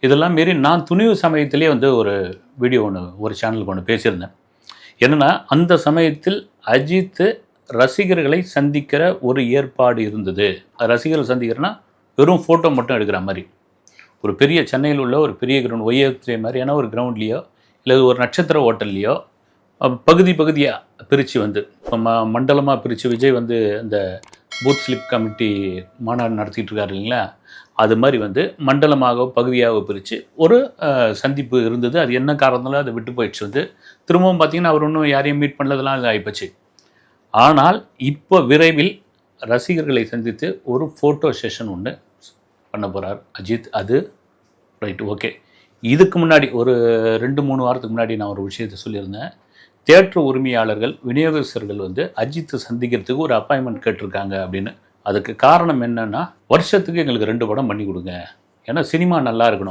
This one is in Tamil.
இதெல்லாம் மீறி நான் துணிவு சமயத்திலே வந்து ஒரு வீடியோ ஒன்று ஒரு சேனலுக்கு ஒன்று பேசியிருந்தேன். என்னென்னா, அந்த சமயத்தில் அஜித் ரசிகர்களை சந்திக்கிற ஒரு ஏற்பாடு இருந்தது. ரசிகர்கள் சந்திக்கிறனா வெறும் ஃபோட்டோ மட்டும் எடுக்கிற மாதிரி. ஒரு பெரிய சென்னையில் உள்ள ஒரு பெரிய கிரவுண்ட் ஒய்எஃப்ஜே மாதிரியான ஒரு கிரவுண்ட்லேயோ இல்லை ஒரு நட்சத்திர ஹோட்டல்லையோ பகுதி பகுதியாக பிரித்து வந்து இப்போ மண்டலமாக பிரித்து விஜய் வந்து இந்த பூத் ஸ்லிப் கமிட்டி மாநாடு நடத்திட்டு இருக்காரு இல்லைங்களா, அது மாதிரி வந்து மண்டலமாக பகுதியாக பிரித்து ஒரு சந்திப்பு இருந்தது. அது என்ன காரணத்தினால அதை விட்டு போயிடுச்சு. வந்து திரும்பவும் பார்த்திங்கன்னா அவர் ஒன்றும் யாரையும் மீட் பண்ணதெல்லாம் அது ஆகிப்போச்சு. ஆனால் இப்போ விரைவில் ரசிகர்களை சந்தித்து ஒரு ஃபோட்டோ செஷன் ஒன்று பண்ண போகிறார் அஜித். அது ரைட், ஓகே. இதுக்கு முன்னாடி ஒரு 2-3 வாரத்துக்கு முன்னாடி நான் ஒரு விஷயத்தை சொல்லியிருந்தேன். தியேட்டர் உரிமையாளர்கள் விநியோகஸ்தர்கள் வந்து அஜித்தை சந்திக்கிறதுக்கு ஒரு அப்பாயின்மெண்ட் கேட்டிருக்காங்க அப்படின்னு. அதுக்கு காரணம் என்னென்னா, வருஷத்துக்கு எங்களுக்கு 2 படம் பண்ணி கொடுங்க, ஏன்னா சினிமா நல்லா இருக்கணும்.